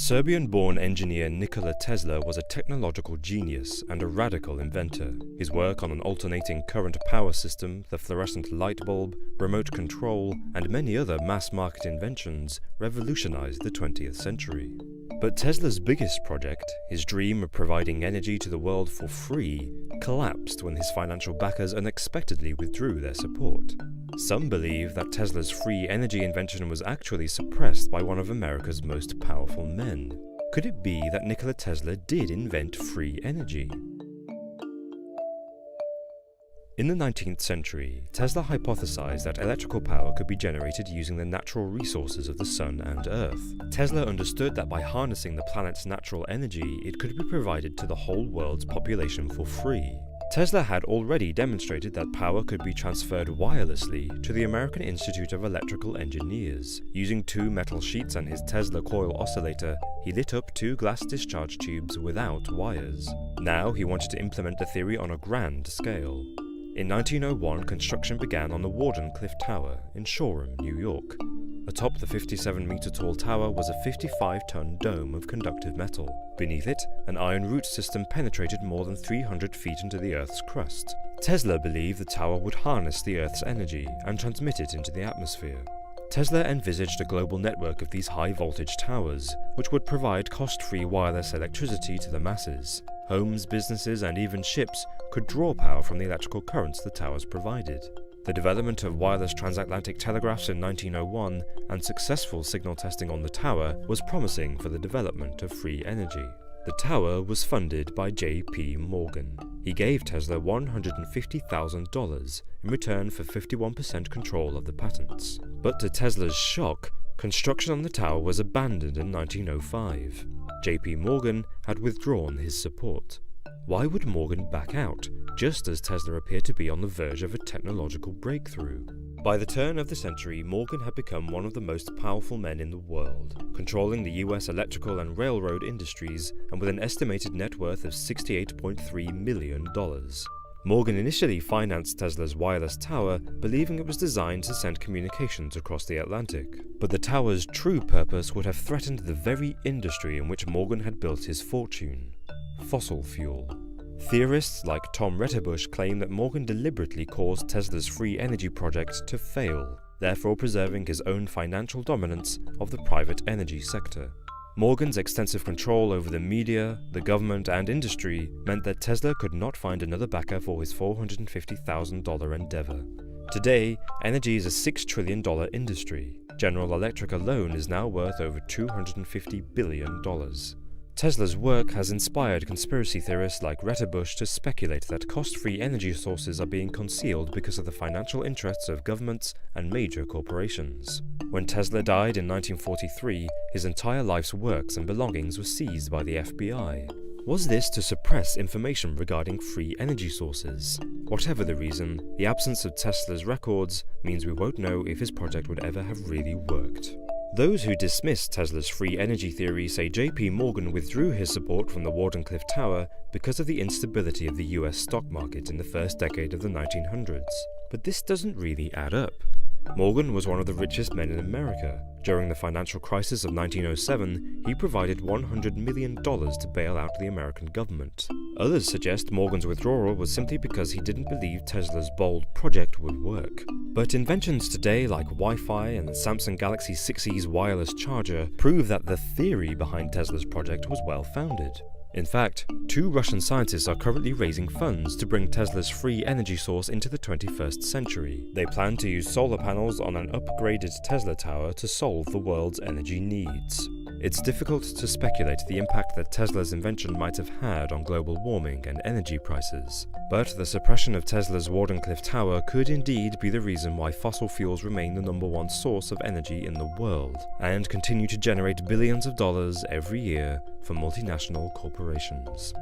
Serbian-born engineer Nikola Tesla was a technological genius and a radical inventor. His work on an alternating current power system, the fluorescent light bulb, remote control, and many other mass-market inventions revolutionized the 20th century. But Tesla's biggest project, his dream of providing energy to the world for free, collapsed when his financial backers unexpectedly withdrew their support. Some believe that Tesla's free energy invention was actually suppressed by one of America's most powerful men. Could it be that Nikola Tesla did invent free energy? In the 19th century, Tesla hypothesized that electrical power could be generated using the natural resources of the Sun and Earth. Tesla understood that by harnessing the planet's natural energy, it could be provided to the whole world's population for free. Tesla had already demonstrated that power could be transferred wirelessly to the American Institute of Electrical Engineers. Using two metal sheets and his Tesla coil oscillator, he lit up two glass discharge tubes without wires. Now he wanted to implement the theory on a grand scale. In 1901, construction began on the Wardenclyffe Tower in Shoreham, New York. Atop the 57-meter-tall tower was a 55-ton dome of conductive metal. Beneath it, an iron root system penetrated more than 300 feet into the Earth's crust. Tesla believed the tower would harness the Earth's energy and transmit it into the atmosphere. Tesla envisaged a global network of these high-voltage towers, which would provide cost-free wireless electricity to the masses. Homes, businesses, and even ships could draw power from the electrical currents the towers provided. The development of wireless transatlantic telegraphs in 1901 and successful signal testing on the tower was promising for the development of free energy. The tower was funded by J.P. Morgan. He gave Tesla $150,000 in return for 51% control of the patents. But to Tesla's shock, construction on the tower was abandoned in 1905. J.P. Morgan had withdrawn his support. Why would Morgan back out, just as Tesla appeared to be on the verge of a technological breakthrough? By the turn of the century, Morgan had become one of the most powerful men in the world, controlling the US electrical and railroad industries and with an estimated net worth of $68.3 million. Morgan initially financed Tesla's wireless tower, believing it was designed to send communications across the Atlantic. But the tower's true purpose would have threatened the very industry in which Morgan had built his fortune: fossil fuel. Theorists like Tom Retterbush claim that Morgan deliberately caused Tesla's free energy project to fail, therefore preserving his own financial dominance of the private energy sector. Morgan's extensive control over the media, the government, and industry meant that Tesla could not find another backer for his $450,000 endeavor. Today, energy is a $6 trillion industry. General Electric alone is now worth over $250 billion. Tesla's work has inspired conspiracy theorists like Retterbush to speculate that cost-free energy sources are being concealed because of the financial interests of governments and major corporations. When Tesla died in 1943, his entire life's works and belongings were seized by the FBI. Was this to suppress information regarding free energy sources? Whatever the reason, the absence of Tesla's records means we won't know if his project would ever have really worked. Those who dismiss Tesla's free energy theory say J.P. Morgan withdrew his support from the Wardenclyffe Tower because of the instability of the US stock market in the first decade of the 1900s. But this doesn't really add up. Morgan was one of the richest men in America. During the financial crisis of 1907, he provided $100 million to bail out the American government. Others suggest Morgan's withdrawal was simply because he didn't believe Tesla's bold project would work. But inventions today like Wi-Fi and the Samsung Galaxy 6E's wireless charger prove that the theory behind Tesla's project was well-founded. In fact, two Russian scientists are currently raising funds to bring Tesla's free energy source into the 21st century. They plan to use solar panels on an upgraded Tesla tower to solve the world's energy needs. It's difficult to speculate the impact that Tesla's invention might have had on global warming and energy prices. But the suppression of Tesla's Wardenclyffe Tower could indeed be the reason why fossil fuels remain the #1 source of energy in the world, and continue to generate billions of dollars every year for multinational corporations.